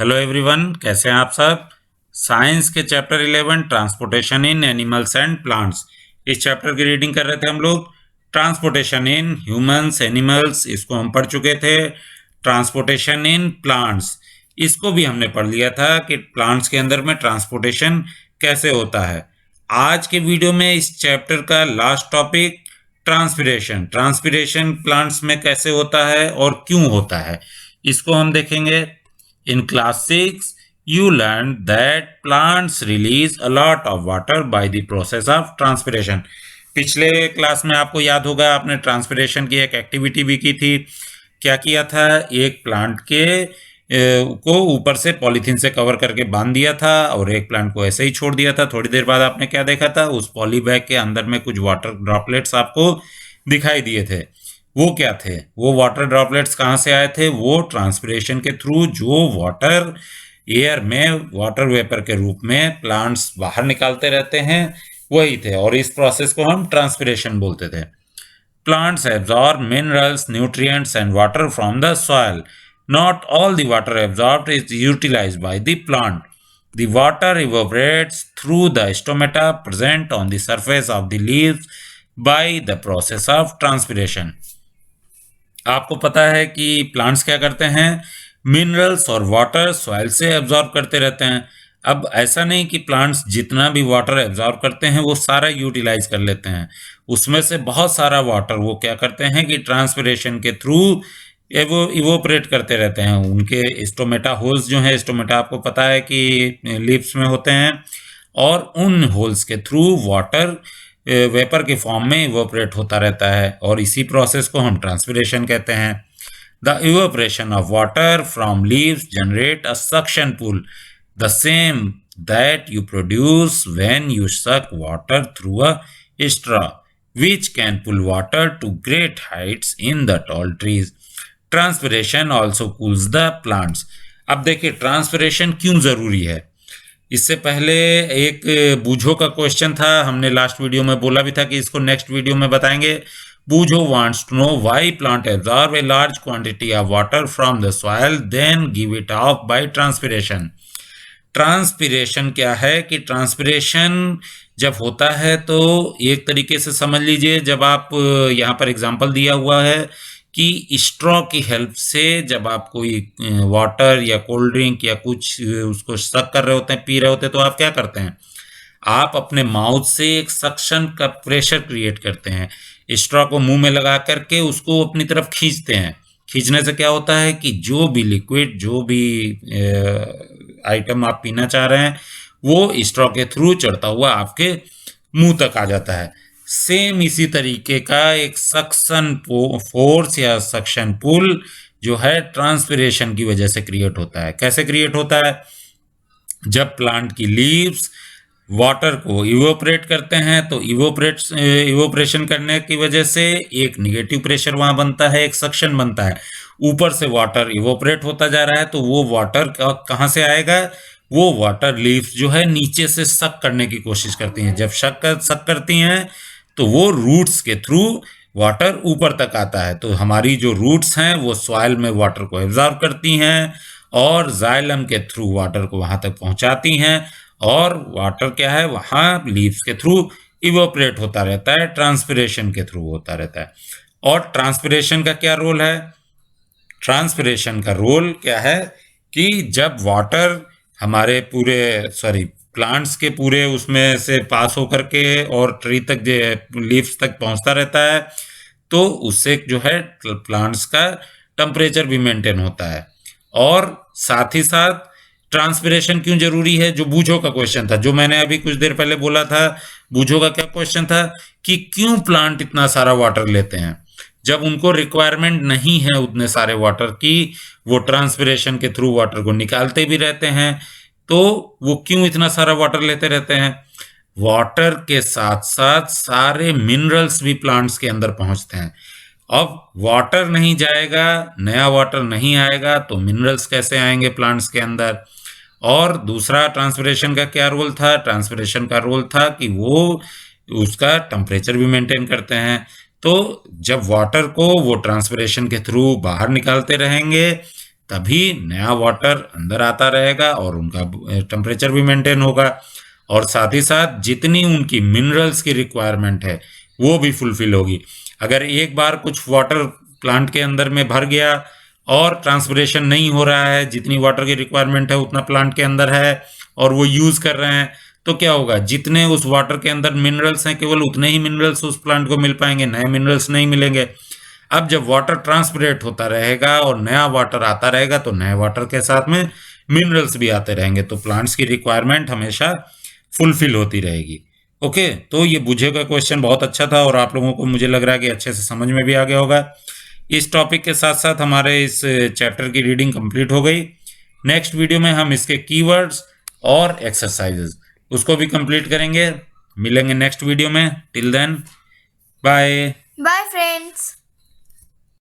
Hello everyone, कैसे हैं आप सब। साइंस के chapter 11 transportation in animals and plants, इस चैप्टर की रीडिंग कर रहे थे हम लोग। ट्रांसपोर्टेशन इन ह्यूमंस एनिमल्स, इसको हम पढ़ चुके थे। ट्रांसपोर्टेशन इन प्लांट्स, इसको भी हमने पढ़ लिया था कि प्लांट्स के अंदर में ट्रांसपोर्टेशन कैसे होता है। आज के वीडियो में इस चैप्टर का last topic transpiration, transpiration plants में कैसे होता है और क्यों होता है, इसको हम देखेंगे। In class 6, you learned that plants release a lot of water by the process of transpiration. पिछले क्लास में आपको याद होगा, आपने ट्रांसपिरेशन की एक एक्टिविटी भी की थी। क्या किया था, एक प्लांट के को ऊपर से पॉलीथीन से कवर करके बांध दिया था और एक प्लांट को ऐसे ही छोड़ दिया था। थोड़ी देर बाद आपने क्या देखा था, उस पॉली बैग के अंदर में कुछ वाटर ड्रॉपलेट्स आपको दिखाई दिए थे। वो क्या थे, वो वाटर ड्रॉपलेट्स कहाँ से आए थे, वो ट्रांसपिरेशन के थ्रू जो वाटर एयर में वाटर वेपर के रूप में प्लांट्स बाहर निकालते रहते हैं, वही थे। और इस प्रोसेस को हम ट्रांसपिरेशन बोलते थे। Plants absorb minerals, nutrients and water from the soil. Not all the water absorbed is utilised by the plant. The water evaporates through the stomata present on the surface of the leaves by the process of transpiration. आपको पता है कि plants क्या करते हैं, minerals और water soil से absorb करते रहते हैं। अब ऐसा नहीं कि प्लांट्स जितना भी वाटर एब्जॉर्ब करते हैं वो सारा यूटिलाइज कर लेते हैं। उसमें से बहुत सारा वाटर वो क्या करते हैं कि ट्रांसपिरेशन के थ्रू वो इवोपरेट करते रहते हैं। उनके स्टोमेटा होल्स जो हैं, स्टोमेटा आपको पता है कि लीव्स में होते हैं, और उन होल्स के थ्रू वाटर वेपर के फॉर्म में इवोपरेट होता रहता है, और इसी प्रोसेस को हम ट्रांसपिरेशन कहते हैं। The evaporation of water from leaves generate a suction pull, the same that you produce when you suck water through a straw, which can pull water to great heights in the tall trees. Transpiration also cools the plants. अब देखिए transpiration क्यों जरूरी है। इससे पहले एक बूझो का क्वेश्चन था, हमने लास्ट वीडियो में बोला भी था कि इसको नेक्स्ट वीडियो में बताएंगे। Boojho wants to know why plant absorb a large quantity of water from the soil then give it off by transpiration. Transpiration क्या है कि ट्रांसपिरेशन जब होता है तो एक तरीके से समझ लीजिए, जब आप यहाँ पर एग्जांपल दिया हुआ है कि स्ट्रॉ की हेल्प से जब आप कोई वाटर या कोल्ड ड्रिंक या कुछ उसको सक कर रहे होते हैं, पी रहे होते हैं, तो आप क्या करते हैं, आप अपने माउथ से एक सक्शन का प्रेशर क्रिएट करते हैं। स्ट्रॉ को मुंह में लगा करके उसको अपनी तरफ खींचते हैं। खींचने से क्या होता है कि जो भी लिक्विड, जो भी आइटम आप पीना चाह रहे हैं, वो स्ट्रॉ के थ्रू चढ़ता हुआ आपके मुंह तक आ जाता है। सेम इसी तरीके का एक सक्शन फोर्स या सक्शन पुल जो है ट्रांसपिरेशन की वजह से क्रिएट होता है। कैसे क्रिएट होता है, जब प्लांट की लीव्स वाटर को इवोपरेट करते हैं तो इवोपरेशन करने की वजह से एक निगेटिव प्रेशर वहां बनता है, एक सक्शन बनता है। ऊपर से वाटर इवोपरेट होता जा रहा है, तो वो वाटर कहाँ से आएगा, वो वाटर लीव्स जो है नीचे से सक करने की कोशिश करती हैं। जब सक करती हैं तो वो रूट्स के थ्रू वाटर ऊपर तक आता है। तो हमारी जो रूट्स हैं वो सॉइल में वाटर को एब्जॉर्ब करती हैं और जाइलम के थ्रू वाटर को वहां तक पहुंचाती हैं, और वाटर क्या है वहां लीव्स के थ्रू इवोपरेट होता रहता है, ट्रांसपिरेशन के थ्रू होता रहता है। और ट्रांसपिरेशन का क्या रोल है, ट्रांसपिरेशन का रोल क्या है कि जब वाटर हमारे प्लांट्स के पूरे उसमें से पास होकर के और ट्री तक लीव्स तक पहुंचता रहता है, तो उससे जो है प्लांट्स का टेम्परेचर भी मेंटेन होता है। और साथ ही साथ ट्रांसपिरेशन क्यों जरूरी है, जो बूझो का क्वेश्चन था, जो मैंने अभी कुछ देर पहले बोला था, बूझो का क्या क्वेश्चन था कि क्यों प्लांट इतना सारा वाटर लेते हैं, जब उनको रिक्वायरमेंट नहीं है उतने सारे वाटर की, वो ट्रांसपिरेशन के थ्रू वाटर को निकालते भी रहते हैं, तो वो क्यों इतना सारा वाटर लेते रहते हैं। वाटर के साथ साथ सारे मिनरल्स भी प्लांट्स के अंदर पहुंचते हैं। अब वाटर नहीं जाएगा, नया वाटर नहीं आएगा, तो मिनरल्स कैसे आएंगे प्लांट्स के अंदर। और दूसरा ट्रांसपिरेशन का क्या रोल था, ट्रांसपिरेशन का रोल था कि वो उसका टेम्परेचर भी मेंटेन करते हैं। तो जब वाटर को वो ट्रांसपिरेशन के थ्रू बाहर निकालते रहेंगे तभी नया वाटर अंदर आता रहेगा और उनका टेम्परेचर भी मेंटेन होगा, और साथ ही साथ जितनी उनकी मिनरल्स की रिक्वायरमेंट है वो भी फुलफिल होगी। अगर एक बार कुछ वाटर प्लांट के अंदर में भर गया और ट्रांसपिरेशन नहीं हो रहा है, जितनी वाटर की रिक्वायरमेंट है उतना प्लांट के अंदर है और वो यूज कर रहे हैं, तो क्या होगा, जितने उस वाटर के अंदर मिनरल्स हैं केवल उतने ही मिनरल्स उस प्लांट को मिल पाएंगे, नए मिनरल्स नहीं मिलेंगे। अब जब वाटर ट्रांसपिरेट होता रहेगा और नया वाटर आता रहेगा तो नए वाटर के साथ में मिनरल्स भी आते रहेंगे, तो प्लांट्स की रिक्वायरमेंट हमेशा फुलफिल होती रहेगी। ओके, तो ये बुझे का क्वेश्चन बहुत अच्छा था और आप लोगों को मुझे लग रहा है कि अच्छे से समझ में भी आ गया होगा। इस टॉपिक के साथ साथ हमारे इस चैप्टर की रीडिंग कंप्लीट हो गई। नेक्स्ट वीडियो में हम इसके कीवर्ड्स और एक्सरसाइजेस उसको भी कंप्लीट करेंगे। मिलेंगे नेक्स्ट वीडियो में। Till then bye. Bye friends.